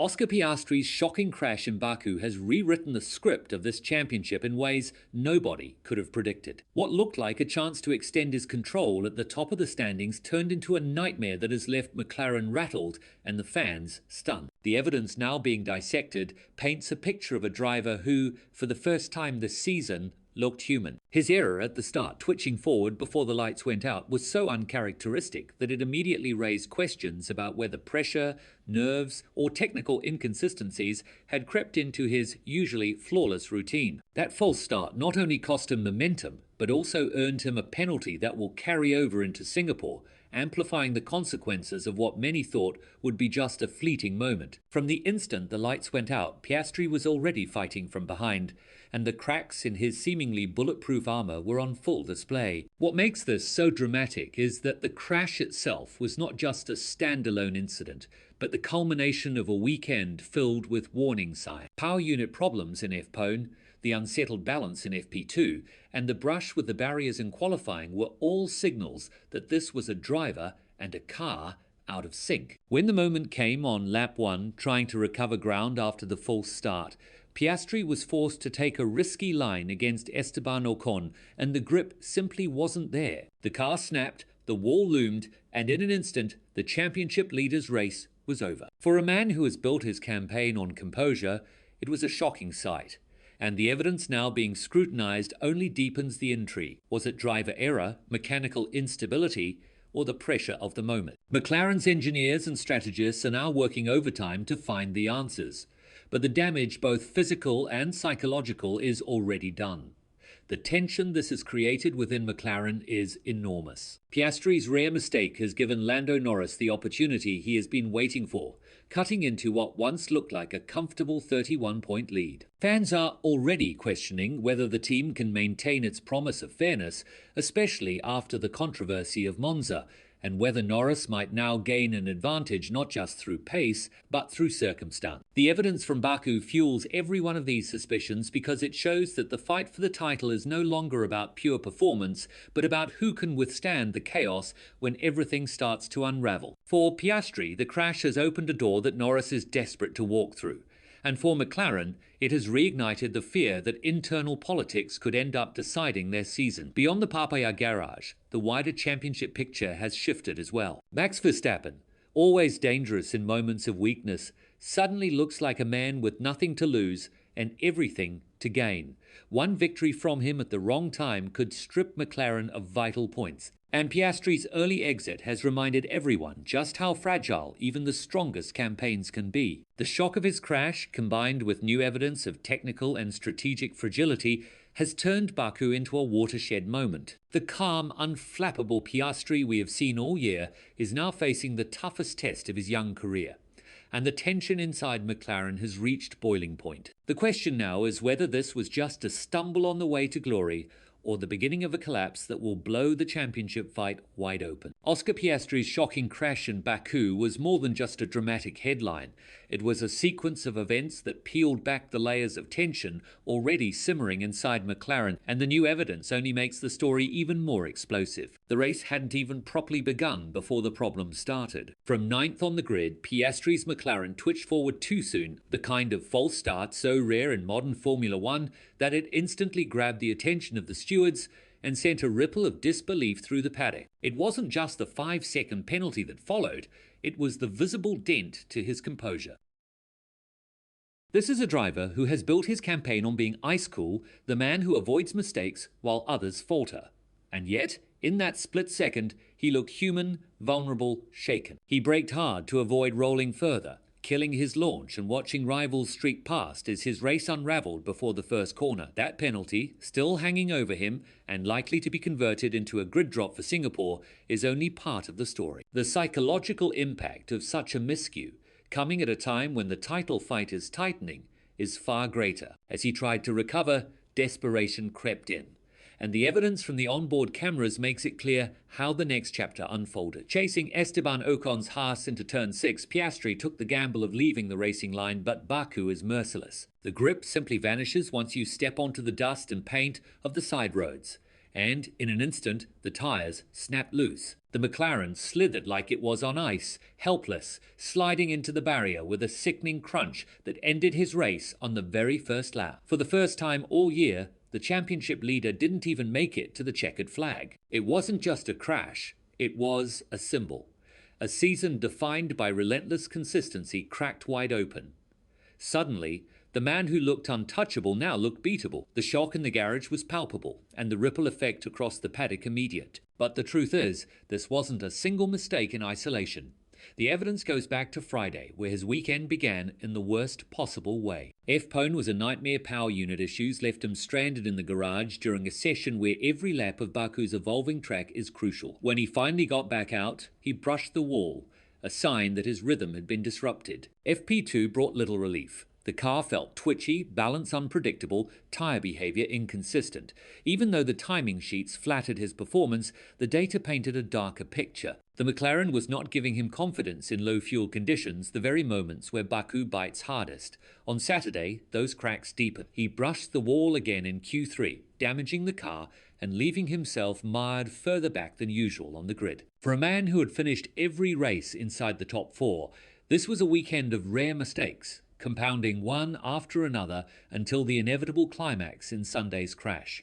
Oscar Piastri's shocking crash in Baku has rewritten the script of this championship in ways nobody could have predicted. What looked like a chance to extend his control at the top of the standings turned into a nightmare that has left McLaren rattled and the fans stunned. The evidence now being dissected paints a picture of a driver who, for the first time this season, looked human. His error at the start, twitching forward before the lights went out, was so uncharacteristic that it immediately raised questions about whether pressure, nerves, or technical inconsistencies had crept into his usually flawless routine. That false start not only cost him momentum, but also earned him a penalty that will carry over into Singapore, amplifying the consequences of what many thought would be just a fleeting moment. From the instant the lights went out, Piastri was already fighting from behind, and the cracks in his seemingly bulletproof armor were on full display. What makes this so dramatic is that the crash itself was not just a standalone incident, but the culmination of a weekend filled with warning signs. Power unit problems in F-Pone, the unsettled balance in FP2, and the brush with the barriers in qualifying were all signals that this was a driver and a car out of sync. When the moment came on lap 1, trying to recover ground after the false start, Piastri was forced to take a risky line against Esteban Ocon, and the grip simply wasn't there. The car snapped, the wall loomed, and in an instant, the championship leader's race was over. For a man who has built his campaign on composure, it was a shocking sight. And the evidence now being scrutinized only deepens the intrigue. Was it driver error, mechanical instability, or the pressure of the moment? McLaren's engineers and strategists are now working overtime to find the answers. But the damage, both physical and psychological, is already done. The tension this has created within McLaren is enormous. Piastri's rare mistake has given Lando Norris the opportunity he has been waiting for, cutting into what once looked like a comfortable 31-point lead. Fans are already questioning whether the team can maintain its promise of fairness, especially after the controversy of Monza, and whether Norris might now gain an advantage not just through pace, but through circumstance. The evidence from Baku fuels every one of these suspicions because it shows that the fight for the title is no longer about pure performance, but about who can withstand the chaos when everything starts to unravel. For Piastri, the crash has opened a door that Norris is desperate to walk through. And for McLaren, it has reignited the fear that internal politics could end up deciding their season. Beyond the Papaya garage, the wider championship picture has shifted as well. Max Verstappen, always dangerous in moments of weakness, suddenly looks like a man with nothing to lose and everything to gain. One victory from him at the wrong time could strip McLaren of vital points. And Piastri's early exit has reminded everyone just how fragile even the strongest campaigns can be. The shock of his crash, combined with new evidence of technical and strategic fragility, has turned Baku into a watershed moment. The calm, unflappable Piastri we have seen all year is now facing the toughest test of his young career. And the tension inside McLaren has reached boiling point. The question now is whether this was just a stumble on the way to glory, or the beginning of a collapse that will blow the championship fight wide open. Oscar Piastri's shocking crash in Baku was more than just a dramatic headline. It was a sequence of events that peeled back the layers of tension already simmering inside McLaren, and the new evidence only makes the story even more explosive. The race hadn't even properly begun before the problem started. From 9th on the grid, Piastri's McLaren twitched forward too soon, the kind of false start so rare in modern Formula One that it instantly grabbed the attention of the stewards and sent a ripple of disbelief through the paddock. It wasn't just the 5-second penalty that followed, it was the visible dent to his composure. This is a driver who has built his campaign on being ice cool, the man who avoids mistakes while others falter. And yet, in that split second, he looked human, vulnerable, shaken. He braked hard to avoid rolling further, killing his launch and watching rivals streak past as his race unraveled before the first corner. That penalty, still hanging over him and likely to be converted into a grid drop for Singapore, is only part of the story. The psychological impact of such a miscue, coming at a time when the title fight is tightening, is far greater. As he tried to recover, desperation crept in. And the evidence from the onboard cameras makes it clear how the next chapter unfolded. Chasing Esteban Ocon's Haas into turn 6, Piastri took the gamble of leaving the racing line, but Baku is merciless. The grip simply vanishes once you step onto the dust and paint of the side roads. and in an instant the tyres snapped loose. The McLaren slithered like it was on ice, helpless, sliding into the barrier with a sickening crunch that ended his race on the very first lap. For the first time all year, the championship leader didn't even make it to the checkered flag. It wasn't just a crash, it was a symbol. A season defined by relentless consistency cracked wide open. Suddenly, the man who looked untouchable now looked beatable. The shock in the garage was palpable, and the ripple effect across the paddock immediate. But the truth is, this wasn't a single mistake in isolation. The evidence goes back to Friday, where his weekend began in the worst possible way. F-Pone was a nightmare. Power unit issues left him stranded in the garage during a session where every lap of Baku's evolving track is crucial. When he finally got back out, he brushed the wall, a sign that his rhythm had been disrupted. FP2 brought little relief. The car felt twitchy, balance unpredictable, tyre behaviour inconsistent. Even though the timing sheets flattered his performance, the data painted a darker picture. The McLaren was not giving him confidence in low fuel conditions, the very moments where Baku bites hardest. On Saturday, those cracks deepened. He brushed the wall again in Q3, damaging the car and leaving himself mired further back than usual on the grid. For a man who had finished every race inside the top four, this was a weekend of rare mistakes, compounding one after another until the inevitable climax in Sunday's crash.